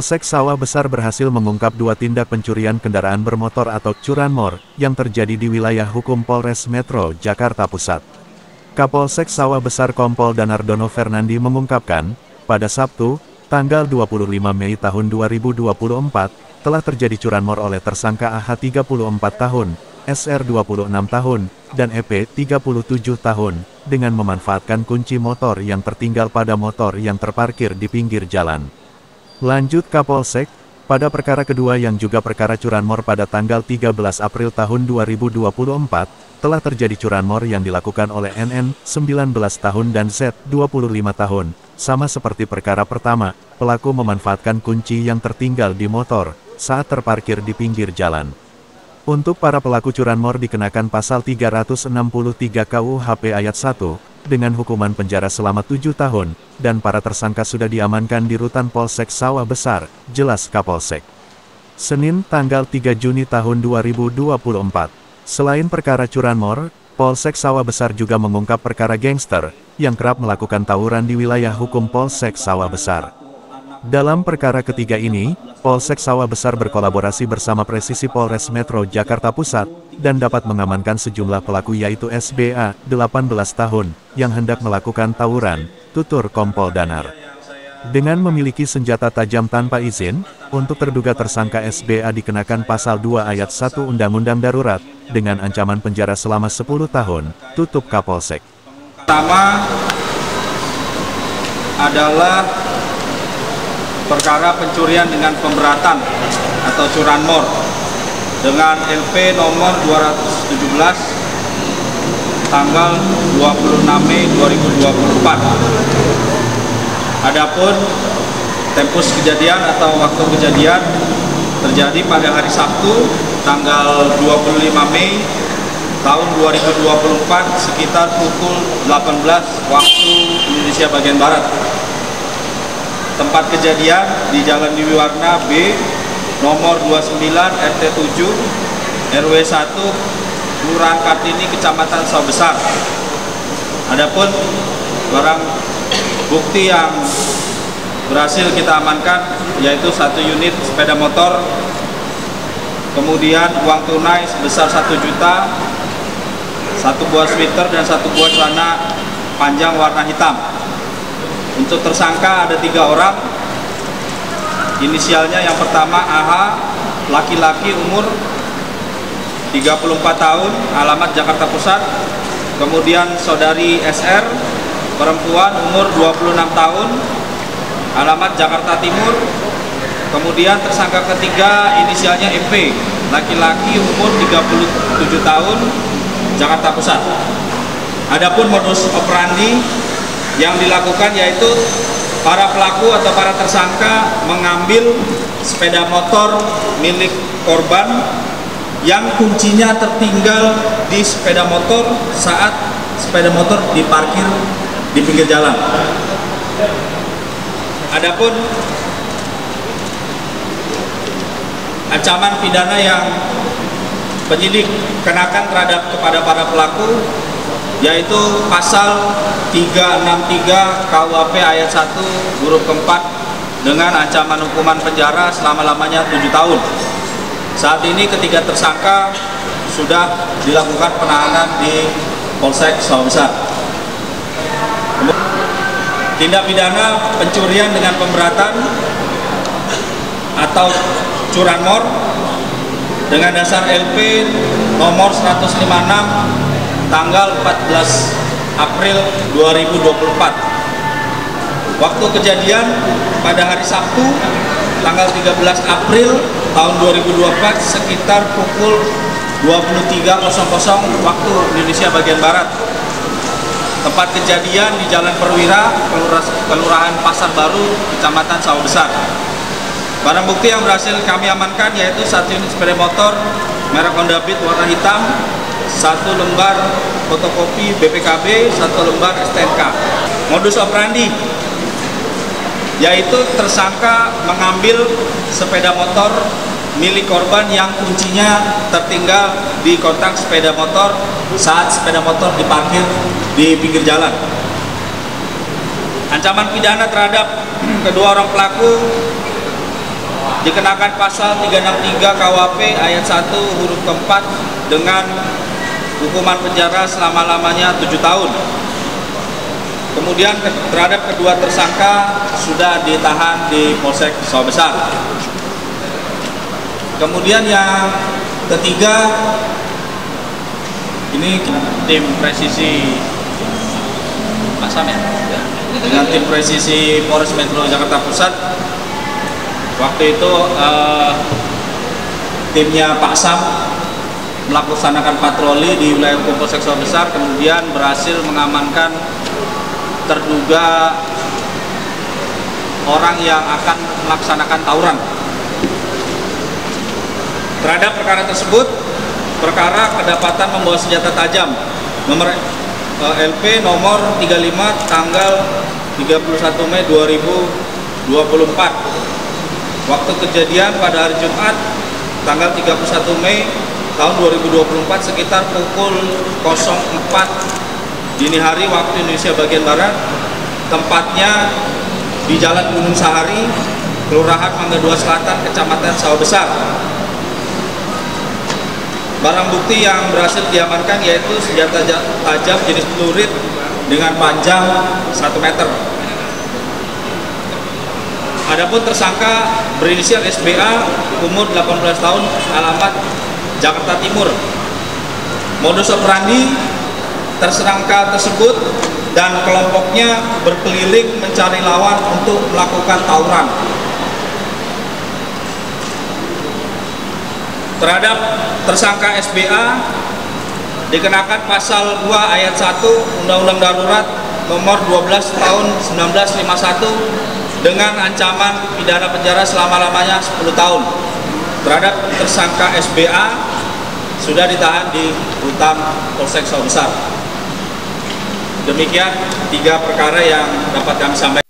Polsek Sawah Besar berhasil mengungkap 2 tindak pencurian kendaraan bermotor atau curanmor yang terjadi di wilayah hukum Polres Metro Jakarta Pusat. Kapolsek Sawah Besar Kompol Danardono Fernandi mengungkapkan, pada Sabtu, tanggal 25 Mei tahun 2024, telah terjadi curanmor oleh tersangka AH 34 tahun, SR 26 tahun, dan EP 37 tahun, dengan memanfaatkan kunci motor yang tertinggal pada motor yang terparkir di pinggir jalan. Lanjut Kapolsek, pada perkara kedua yang juga perkara curanmor pada tanggal 13 April tahun 2024, telah terjadi curanmor yang dilakukan oleh NN, 19 tahun dan Z, 25 tahun. Sama seperti perkara pertama, pelaku memanfaatkan kunci yang tertinggal di motor, saat terparkir di pinggir jalan. Untuk para pelaku curanmor dikenakan pasal 363 KUHP ayat 1, dengan hukuman penjara selama 7 tahun, dan para tersangka sudah diamankan di Rutan Polsek Sawah Besar, jelas Kapolsek. Senin tanggal 3 Juni tahun 2024. Selain perkara curanmor, Polsek Sawah Besar juga mengungkap perkara gangster, yang kerap melakukan tawuran di wilayah hukum Polsek Sawah Besar. Dalam perkara ketiga ini, Polsek Sawah Besar berkolaborasi bersama Presisi Polres Metro Jakarta Pusat, dan dapat mengamankan sejumlah pelaku yaitu SBA, 18 tahun, yang hendak melakukan tawuran, tutur Kompol Danar. Dengan memiliki senjata tajam tanpa izin, untuk terduga tersangka SBA dikenakan pasal 2 ayat 1 Undang-Undang Darurat, dengan ancaman penjara selama 10 tahun, tutup Kapolsek. Pertama adalah perkara pencurian dengan pemberatan atau curanmor dengan LP nomor 217 tanggal 26 Mei 2024. Adapun tempus kejadian atau waktu kejadian terjadi pada hari Sabtu tanggal 25 Mei tahun 2024 sekitar pukul 18 waktu Indonesia bagian Barat. Tempat kejadian di Jalan Dewi Warna B, nomor 29 RT 7, RW 1, Kelurahan Kartini, Kecamatan Sawah Besar. Adapun barang bukti yang berhasil kita amankan yaitu 1 unit sepeda motor, kemudian uang tunai sebesar 1 juta, 1 buah sweater dan 1 buah celana panjang warna hitam. Untuk tersangka ada 3 orang. Inisialnya yang pertama AH, laki-laki umur 34 tahun, alamat Jakarta Pusat. Kemudian saudari SR, perempuan umur 26 tahun, alamat Jakarta Timur. Kemudian tersangka ketiga inisialnya EP, laki-laki umur 37 tahun, Jakarta Pusat. Adapun modus operandi yang dilakukan yaitu para pelaku atau para tersangka mengambil sepeda motor milik korban yang kuncinya tertinggal di sepeda motor saat sepeda motor diparkir di pinggir jalan. Adapun ancaman pidana yang penyidik kenakan terhadap kepada para pelaku yaitu pasal 363 KUHP ayat 1 huruf keempat dengan ancaman hukuman penjara selama-lamanya 7 tahun. Saat ini ketiga tersangka sudah dilakukan penahanan di Polsek Sawah Besar. Tindak pidana pencurian dengan pemberatan atau curanmor dengan dasar LP nomor 156 tanggal 14 April 2024. Waktu kejadian pada hari Sabtu tanggal 13 April tahun 2024 sekitar pukul 23.00 waktu Indonesia bagian Barat. Tempat kejadian di Jalan Perwira, Kelurahan Pasar Baru, Kecamatan Sawah Besar. Barang bukti yang berhasil kami amankan yaitu 1 unit sepeda motor merek Honda Beat warna hitam, 1 lembar fotokopi BPKB, 1 lembar STNK. Modus operandi yaitu tersangka mengambil sepeda motor milik korban yang kuncinya tertinggal di kontak sepeda motor saat sepeda motor diparkir di pinggir jalan. Ancaman pidana terhadap kedua orang pelaku dikenakan pasal 363 KUHP ayat 1 huruf keempat dengan hukuman penjara selama-lamanya 7 tahun. Kemudian terhadap kedua tersangka sudah ditahan di Polsek Sawah Besar. Kemudian yang ketiga, ini tim presisi Asam ya, dengan tim presisi Polres Metro Jakarta Pusat. Waktu itu timnya Pak Sam melaksanakan patroli di wilayah hukum Polsek Sawah Besar, kemudian berhasil mengamankan terduga orang yang akan melaksanakan tawuran. Terhadap perkara tersebut, perkara kedapatan membawa senjata tajam nomor LP nomor 35 tanggal 31 Mei 2024. Waktu kejadian pada hari Jumat tanggal 31 Mei tahun 2024 sekitar pukul 04 dini hari waktu Indonesia bagian Barat. Tempatnya di Jalan Gunung Sahari, Kelurahan Mangga 2 Selatan, Kecamatan Sawah Besar. Barang bukti yang berhasil diamankan yaitu senjata tajam jenis pelurit dengan panjang 1 meter. Adapun tersangka berinisial SBA, umur 18 tahun, alamat Jakarta Timur. Modus operandi tersangka tersebut dan kelompoknya berkeliling mencari lawan untuk melakukan tawuran. Terhadap tersangka SBA dikenakan pasal 2 ayat 1 Undang-Undang Darurat nomor 12 tahun 1951 dengan ancaman pidana penjara selama-lamanya 10 tahun. Terhadap tersangka SBA sudah ditahan di Rutan Polsek Sawah Besar. Demikian 3 perkara yang dapat kami sampaikan.